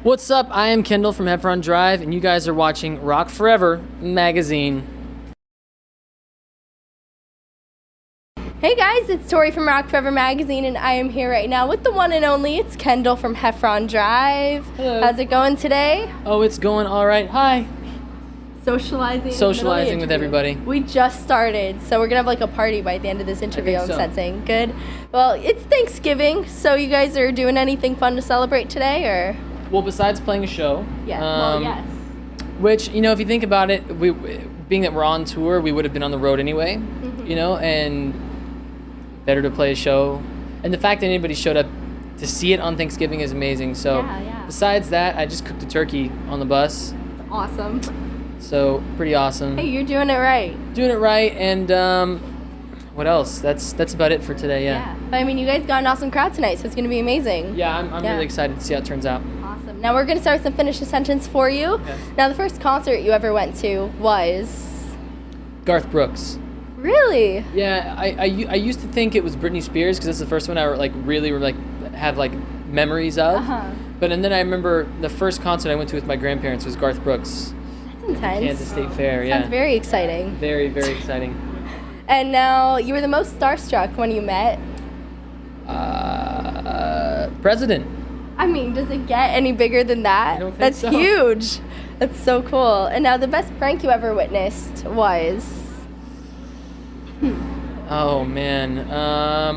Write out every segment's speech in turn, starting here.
What's up? I am Kendall from Heffron Drive, and you guys are watching Rock Forever magazine. Hey guys, it's Tori from Rock Forever magazine, and I am here right now with the one and only. It's Kendall from Heffron Drive. Hello. How's it going today? Oh, it's going all right. Hi. Socializing with everybody. We just started, so we're gonna have like a party by the end of this interview. I'm so. sensing. Good. Well, it's Thanksgiving, so you guys are doing anything fun to celebrate today, or? Well, besides playing a show. Yeah. Yes. Which, you know, if you think about it, being that we're on tour, we would have been on the road anyway, you know, and better to play a show. And the fact that anybody showed up to see it on Thanksgiving is amazing. So besides that, I just cooked a turkey on the bus. Awesome. So pretty awesome. Hey, you're doing it right. Doing it right, and what else? That's about it for today. Yeah. But I mean, you guys got an awesome crowd tonight, so it's gonna be amazing. Yeah, I'm really excited to see how it turns out. Awesome. Now we're gonna start with some finish a sentence for you. Okay. Now the first concert you ever went to was? Garth Brooks. Really? Yeah, I used to think it was Britney Spears because that's the first one I really have memories of. But and then I remember the first concert I went to with my grandparents was Garth Brooks. That's intense. Kansas State Fair. Sounds very exciting. Very, very exciting. And now you were the most starstruck when you met. President. I mean, does it get any bigger than that? I don't think That's so. huge. That's so cool. And now the best prank you ever witnessed was? Oh man.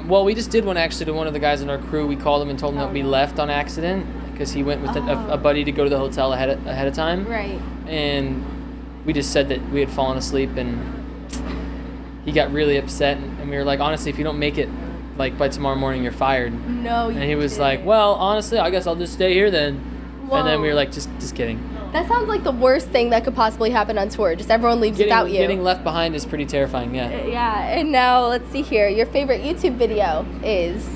Well, we just did one actually to one of the guys in our crew. We called him and told him that we left on accident because he went with a buddy to go to the hotel ahead of time. Right. And we just said that we had fallen asleep, and he got really upset. And we were like, honestly, if you don't make it by tomorrow morning, you're fired. No, And he was like, well, honestly, I guess I'll just stay here then. Whoa. And then we were like, just kidding. That sounds like the worst thing that could possibly happen on tour. Just everyone leaves without you. Getting left behind is pretty terrifying, yeah. Yeah, and now let's see here. Your favorite YouTube video is?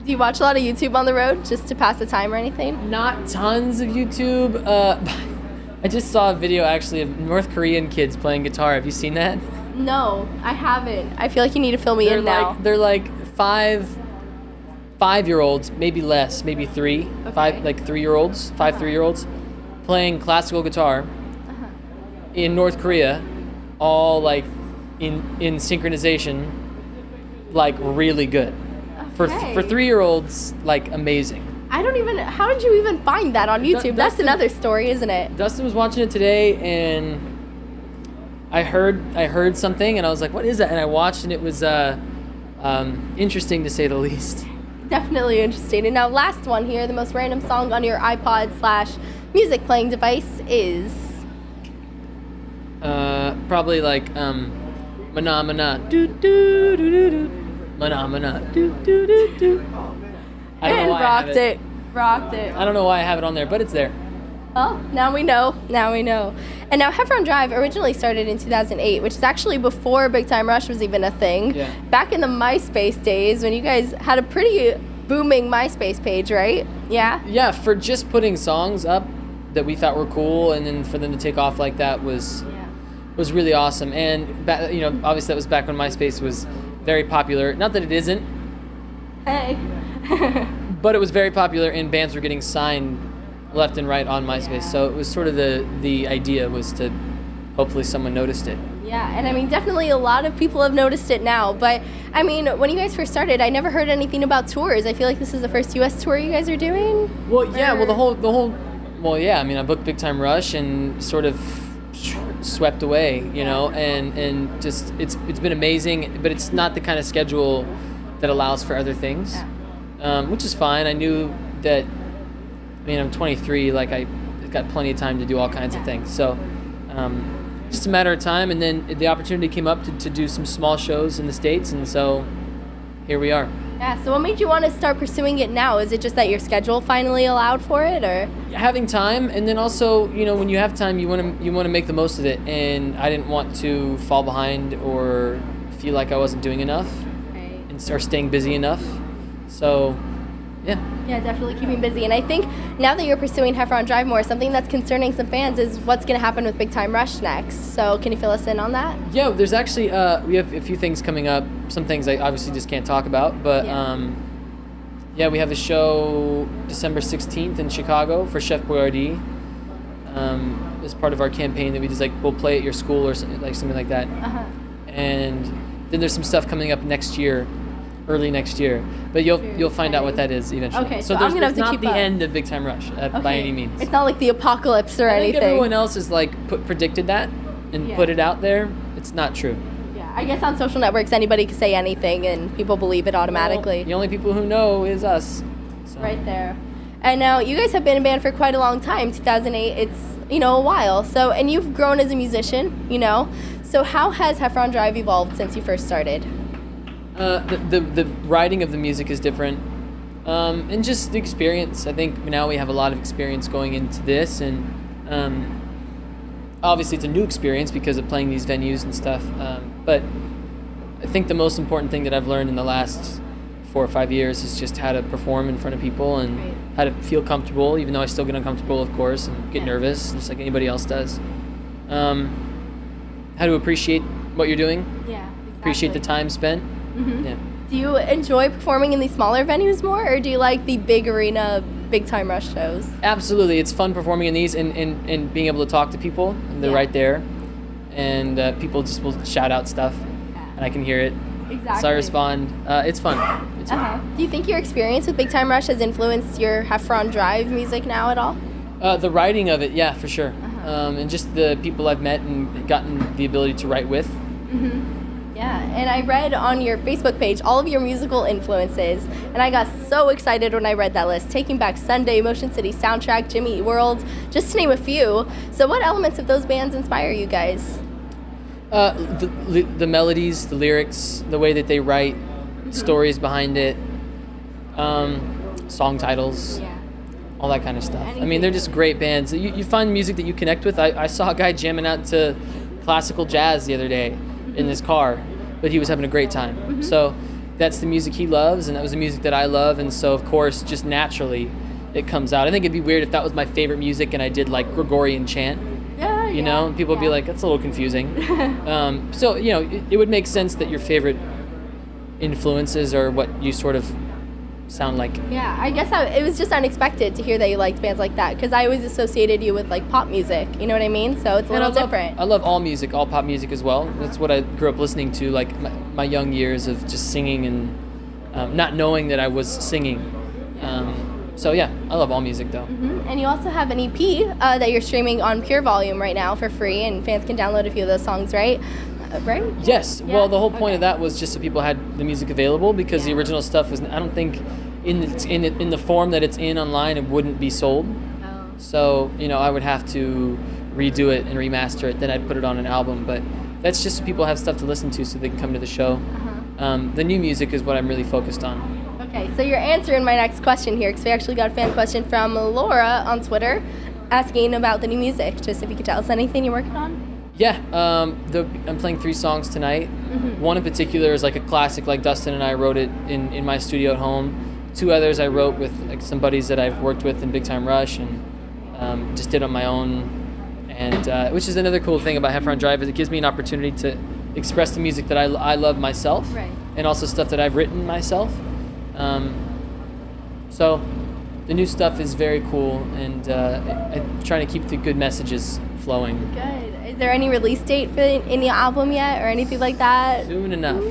Do you watch a lot of YouTube on the road just to pass the time or anything? Not tons of YouTube. I just saw a video actually of North Korean kids playing guitar. Have you seen that? No, I haven't. I feel like you need to fill me in now. They're like five-year-olds, maybe less, maybe three, Okay. 3-year-olds, 3-year-olds, playing classical guitar in North Korea, all in synchronization, really good. Okay. For 3-year-olds, amazing. I don't even. How did you even find that on YouTube? That's another story, isn't it? Dustin was watching it today, and I heard something, and I was like, "What is that?" And I watched, and it was interesting to say the least. Definitely interesting. And now, last one here. The most random song on your iPod/music playing device is? Probably Mana Mana do do do do do Mana Mana do do do do. I don't know why rocked I have it. Rocked it. I don't know why I have it on there, but it's there. Well, now we know. And now Heffron Drive originally started in 2008, which is actually before Big Time Rush was even a thing. Yeah. Back in the MySpace days when you guys had a pretty booming MySpace page, right? Yeah? Yeah, for just putting songs up that we thought were cool, and then for them to take off like that was really awesome. And obviously that was back when MySpace was very popular. Not that it isn't. Hey. But it was very popular, and bands were getting signed left and right on MySpace. Yeah. So it was sort of the idea was to hopefully someone noticed it. Yeah, and I mean, definitely a lot of people have noticed it now. But I mean, when you guys first started, I never heard anything about tours. I feel like this is the first U.S. tour you guys are doing. Well, yeah. Well, the whole. Well, yeah. I mean, I booked Big Time Rush and sort of swept away, and just it's been amazing. But it's not the kind of schedule that allows for other things, which is fine. I knew that. I mean, I'm 23. I've got plenty of time to do all kinds of things. So, just a matter of time. And then the opportunity came up to do some small shows in the States, and so here we are. Yeah. So, what made you want to start pursuing it now? Is it just that your schedule finally allowed for it, or having time? And then also, when you have time, you want to make the most of it. And I didn't want to fall behind or feel like I wasn't doing enough, and start staying busy enough. So. Yeah, definitely keeping busy. And I think now that you're pursuing Heffron Drive more, something that's concerning some fans is what's going to happen with Big Time Rush next. So can you fill us in on that? Yeah, there's actually, we have a few things coming up. Some things I obviously just can't talk about, but Yeah, we have a show December 16th in Chicago for Chef Boyardee. As part of our campaign that we just we'll play at your school or something like that. And then there's some stuff coming up next year, early next year. But you'll find out what that is eventually. Okay, so I'm gonna have to keep It's not the up. end of Big Time Rush by any means. It's not like the apocalypse or I anything. think everyone else has predicted that and put it out there. It's not true. Yeah, I guess on social networks anybody can say anything and people believe it automatically. Well, the only people who know is us. So. Right there. And now you guys have been a band for quite a long time. 2008, it's a while. So, and you've grown as a musician, So how has Heffron Drive evolved since you first started? The writing of the music is different, and just the experience. I think now we have a lot of experience going into this, and obviously it's a new experience because of playing these venues and stuff. But I think the most important thing that I've learned in the last 4 or 5 years is just how to perform in front of people and how to feel comfortable, even though I still get uncomfortable, of course, and get nervous, just like anybody else does. How to appreciate what you're doing. Yeah, exactly. Appreciate the time spent. Yeah. Do you enjoy performing in these smaller venues more, or do you like the big arena, Big Time Rush shows? Absolutely. It's fun performing in these and being able to talk to people, and they're right there. And people just will shout out stuff, and I can hear it. Exactly. So I respond. It's fun. It's fun. Do you think your experience with Big Time Rush has influenced your Heffron Drive music now at all? The writing of it, yeah, for sure. And just the people I've met and gotten the ability to write with. Yeah, and I read on your Facebook page all of your musical influences, and I got so excited when I read that list. Taking Back Sunday, Motion City Soundtrack, Jimmy Eat World, just to name a few. So what elements of those bands inspire you guys? The melodies, the lyrics, the way that they write, stories behind it, song titles, all that kind of stuff. I mean, they're just great bands. You find music that you connect with. I saw a guy jamming out to classical jazz the other day in his car, but he was having a great time. So that's the music he loves, and that was the music that I love, and so of course, just naturally, it comes out. I think it'd be weird if that was my favorite music and I did Gregorian chant. You know, people would be like, that's a little confusing. So, it would make sense that your favorite influences are what you sort of sound like. Yeah, I guess it was just unexpected to hear that you liked bands like that, because I always associated you with pop music, you know what I mean? So it's a little different. I love all music, all pop music as well. That's what I grew up listening to, my young years of just singing and not knowing that I was singing. So yeah, I love all music though. And you also have an EP that you're streaming on Pure Volume right now for free, and fans can download a few of those songs, right? Right? Yes. Yeah? Well, the whole point of that was just so people had the music available, because the original stuff was, I don't think, in the form that it's in online, it wouldn't be sold. Oh. So I would have to redo it and remaster it. Then I'd put it on an album. But that's just so people have stuff to listen to, so they can come to the show. The new music is what I'm really focused on. Okay, so you're answering my next question here, because we actually got a fan question from Laura on Twitter asking about the new music. Just if you could tell us anything you're working on. Yeah, I'm playing 3 songs tonight. One in particular is a classic, Dustin and I wrote it in my studio at home. 2 others I wrote with some buddies that I've worked with in Big Time Rush, and just did on my own. And which is another cool thing about Heffron Drive, is it gives me an opportunity to express the music that I love myself, and also stuff that I've written myself. So the new stuff is very cool, and I'm trying to keep the good messages flowing. Good. Is there any release date for any album yet, or anything like that? Soon enough.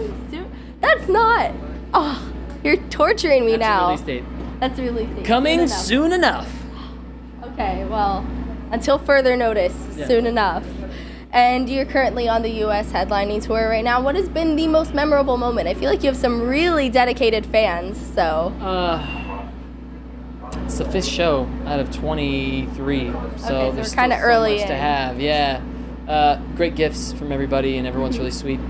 That's not. Oh, you're torturing me now. That's a release date. That's a release date. Coming soon enough. Okay, well, until further notice, soon enough. And you're currently on the U.S. headlining tour right now. What has been the most memorable moment? I feel like you have some really dedicated fans, so. It's the 5th show out of 23, so there's kind of early so much to have. Yeah, great gifts from everybody, and everyone's really sweet.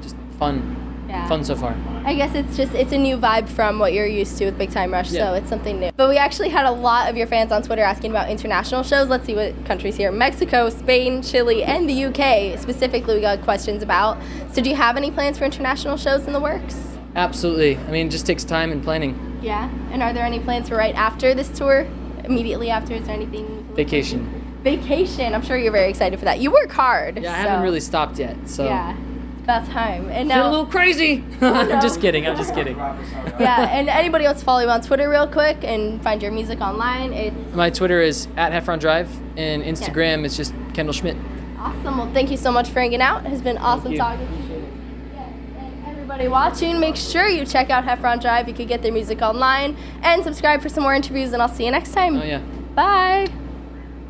Just fun. Fun so far. I guess it's a new vibe from what you're used to with Big Time Rush, so it's something new. But we actually had a lot of your fans on Twitter asking about international shows. Let's see what countries here. Mexico, Spain, Chile, and the UK specifically we got questions about. So do you have any plans for international shows in the works? Absolutely. I mean, it just takes time and planning. Yeah. And are there any plans for right after this tour? Immediately after? Is there anything? Vacation. I'm sure you're very excited for that. You work hard. Yeah, I haven't really stopped yet. So. Yeah. About time. And Been a now, little crazy. I'm just kidding. yeah, and anybody else follow you on Twitter real quick and find your music online? It's My Twitter is @Heffron Drive, and Instagram is just Kendall Schmidt. awesome. Well, thank you so much for hanging out. It has been awesome you. talking to you. Yes, and everybody watching, make sure you check out Heffron Drive. You can get their music online and subscribe for some more interviews, and I'll see you next time. Oh yeah. Bye.